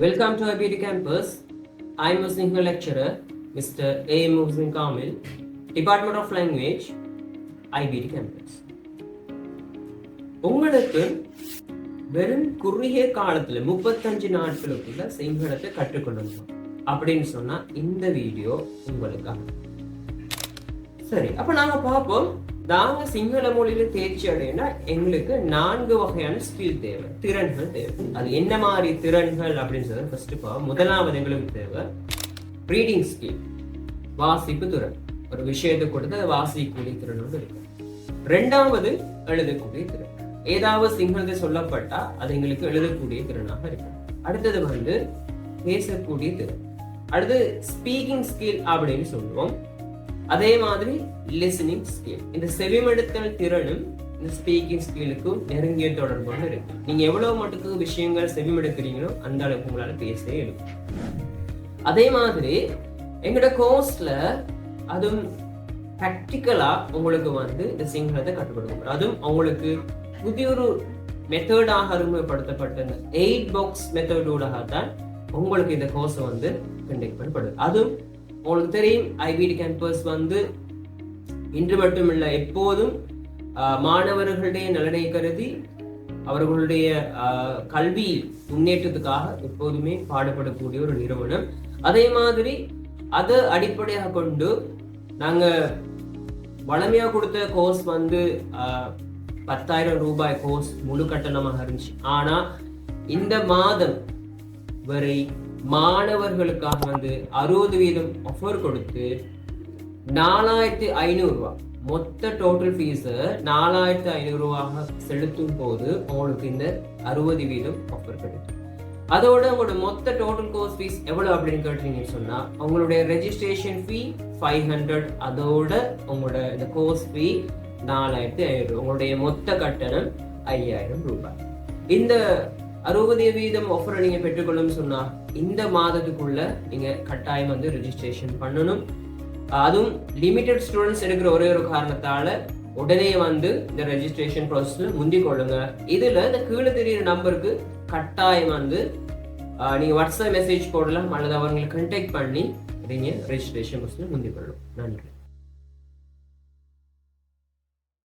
Welcome to IBT campus. I am a Sinhala lecturer, Mr. A. Muhsin Kamil, Department of Language, IBT campus. உங்களுக்கு வெறும் குறுகிய காலத்துல 35 நாட்களுக்குள்ள சிங்களத்தை கற்றுக்கொள்ளணும் அப்படின்னு சொன்னா இந்த வீடியோ உங்களுக்காக. சரி, அப்ப நாங்க பார்ப்போம். நாங்க சிங்கள மொழியில தேர்ச்சி அடையினா எங்களுக்கு 4 வகையான ஸ்கில் தேவை, திறன்கள் தேவை. அது என்ன மாதிரி திறன்கள் அப்படின்னு சொல்றது ஃபர்ஸ்ட் முதலாவது எங்களுக்கு தேவை ரீடிங் ஸ்கில், வாசிப்பு திறன். ஒரு விஷயத்தை கொடுத்து அதை வாசிக்கக்கூடிய திறனோடு இருக்கு. ரெண்டாவது எழுதக்கூடிய திறன், ஏதாவது சிங்களத்தை சொல்லப்பட்டா அது எங்களுக்கு எழுதக்கூடிய திறனாக இருக்கு. அடுத்தது பேசக்கூடிய திறன். அடுத்து ஸ்பீக்கிங் ஸ்கில் அப்படின்னு சொல்லுவோம். அதே மாதிரி லிசனிங் ஸ்கில். இந்த செவிமடுத்தல் திறனும் இந்த ஸ்பீக்கிங் ஸ்கில்லுக்கும் நெருங்கிய தொடர்போடு இருக்கு. நீங்க எவ்வளவு மட்டுக்கு விஷயங்கள் செவிமடுக்கிறீங்களோ அந்த அளவுக்கு உங்களால பேசவே இருக்கும். அதே மாதிரி எங்களோட கோர்ஸ்ல அதுவும் ப்ராக்டிக்கலா உங்களுக்கு இந்த சிங்களத்தை கற்றுக் கொடுக்கும். அதுவும் அவங்களுக்கு புதிய ஒரு மெத்தடாக அறிமுகப்படுத்தப்பட்ட இந்த 8 பாக்ஸ் மெத்தடோடாக தான் உங்களுக்கு இந்த கோர்ஸ் கண்டக்ட் பண்ணப்படுது. அதுவும் உங்களுக்கு தெரியும், ஐபிடி கேம்பஸ் இன்று மட்டுமில்ல எப்போதும் மாணவர்களுடைய நலனை கருதி அவர்களுடைய கல்வி முன்னேற்றத்துக்காக எப்போதுமே பாடுபடக்கூடிய ஒரு நிறுவனம். அதே மாதிரி அதை அடிப்படையாக கொண்டு நாங்க வளமையா கொடுத்த கோர்ஸ் 10,000 ரூபாய் கோர்ஸ் முழு கட்டணமாக இருந்துச்சு. ஆனா இந்த மாதம் வரை மாணவர்களுக்காக 60% ஆஃபர் கொடுத்து 4,500 ரூபாய் மொத்த டோட்டல் ஃபீஸ் 4,500 ரூபாய் செலுத்தும் போது உங்களுக்கு இந்த 60% ஆஃபர் கிடைக்கும். அதோட உங்களோட மொத்த டோட்டல் கோர்ஸ் ஃபீஸ் எவ்வளவு அப்படின்னு கேட்டீங்கன்னு சொன்னா உங்களுடைய ரெஜிஸ்ட்ரேஷன் ஃபீ 500, அதோட உங்களோட இந்த கோர்ஸ் ஃபீ 4,500, உங்களுடைய மொத்த கட்டணம் 5,000 ரூபாய். இந்த 60% ஆஃபரை நீங்க பெற்றுக்கொள்ளும் சொன்னா இந்த மாதத்துக்குள்ள நீங்க கட்டாயம் ரெஜிஸ்ட்ரேஷன் பண்ணணும். அதுவும் லிமிடெட் ஸ்டூடெண்ட்ஸ் எடுக்கிற ஒரே ஒரு காரணத்தால உடனே இந்த ரெஜிஸ்ட்ரேஷன் ப்ராசஸ்ல முந்திக் கொள்ளுங்க. இதுல இந்த கீழே தெரியுற நம்பருக்கு கட்டாயம் நீங்க வாட்ஸ்அப் மெசேஜ் போடலாம் அல்லது அவங்களை கான்டாக்ட் பண்ணி நீங்க ரெஜிஸ்ட்ரேஷன் ப்ராசஸ்ல முந்திக் கொள்ளணும். நன்றி.